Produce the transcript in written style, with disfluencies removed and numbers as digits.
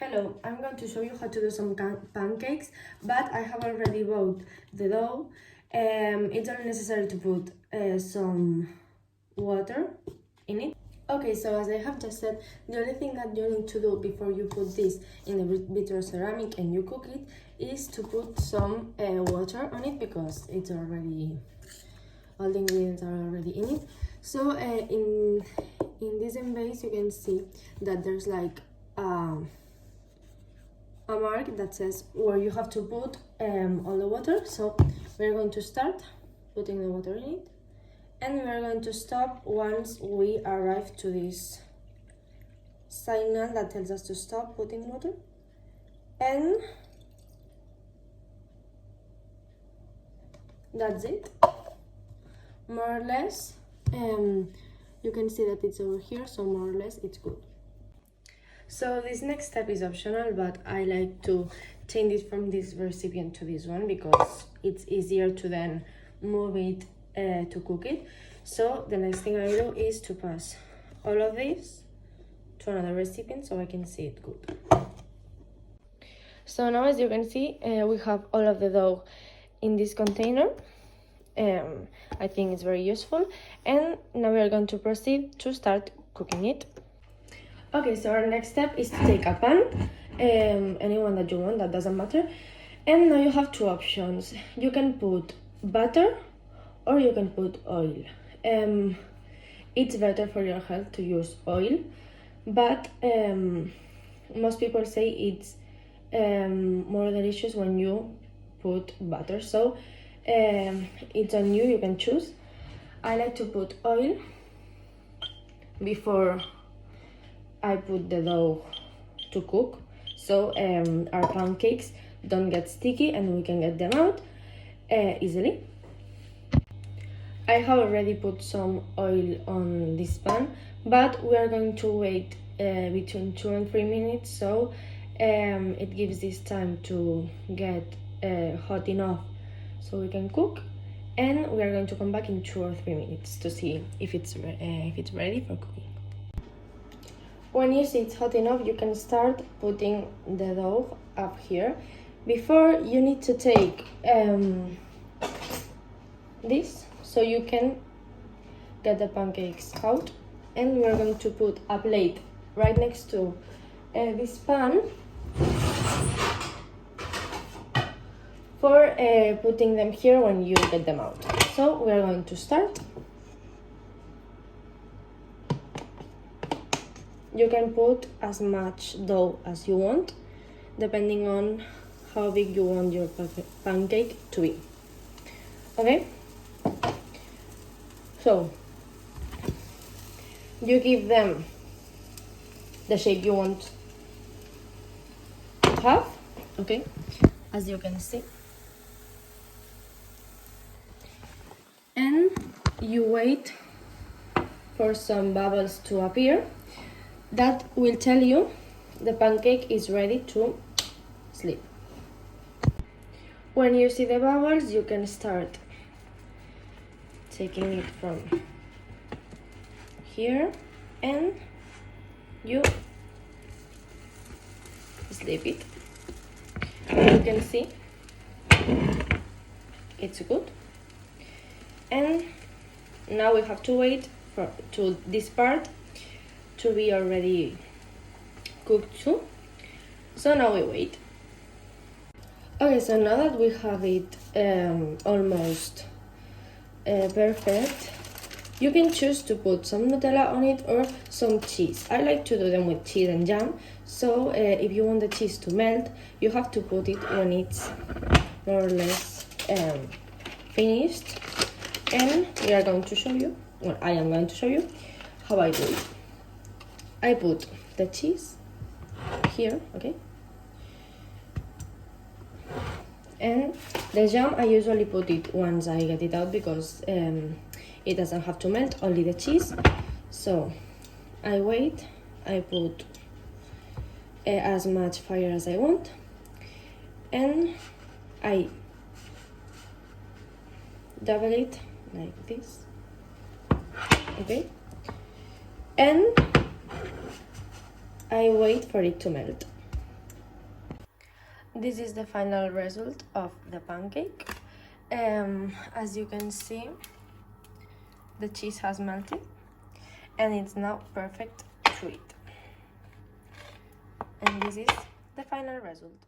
Hello, I'm going to show you how to do some pancakes, but I have already bought the dough. It's only necessary to put some water in it. Okay, so as I have just said, the only thing that you need to do before you put this in the vitro ceramic and you cook it is to put some water on it, because it's already, all the ingredients are already in it. So in this base you can see that there's like a mark that says where you have to put all the water. So we're going to start putting the water in it, and we're going to stop once we arrive to this signal that tells us to stop putting water. And that's it, more or less. You can see that it's over here, so more or less it's good. So this next step is optional, but I like to change it from this recipient to this one because it's easier to then move it to cook it. So the next thing I do is to pass all of this to another recipient so I can see it good. So now, as you can see, we have all of the dough in this container. I think it's very useful, and now we are going to proceed to start cooking it. Okay, so our next step is to take a pan, anyone that you want, that doesn't matter. And now you have two options. You can put butter or you can put oil. It's better for your health to use oil, but most people say it's more delicious when you put butter. So it's on you, you can choose. I like to put oil before I put the dough to cook, so our pancakes don't get sticky and we can get them out easily. I have already put some oil on this pan, but we are going to wait between 2 and 3 minutes, so it gives this time to get hot enough so we can cook, and we are going to come back in 2 or 3 minutes to see if it's ready for cooking. When you see it's hot enough, you can start putting the dough up here. Before, you need to take this so you can get the pancakes out, and we're going to put a plate right next to this pan for putting them here when you get them out. So we're going to start. You can put as much dough as you want, depending on how big you want your pancake to be. Okay? So, you give them the shape you want to have, okay? As you can see. And you wait for some bubbles to appear. That will tell you the pancake is ready to sleep. When you see the bubbles, you can start taking it from here and you sleep it. You can see it's good. And now we have to wait to this part to be already cooked too. So now we wait. Okay, so now that we have it almost perfect, you can choose to put some Nutella on it or some cheese. I like to do them with cheese and jam. So if you want the cheese to melt, you have to put it when it's more or less finished. And we are going to show you, well, I am going to show you how I do it. I put the cheese here, okay? And the jam, I usually put it once I get it out because it doesn't have to melt, only the cheese. So I wait, I put as much fire as I want, and I double it like this, okay? And I wait for it to melt. This is the final result of the pancake. As you can see, the cheese has melted and it's now perfect to eat. And this is the final result.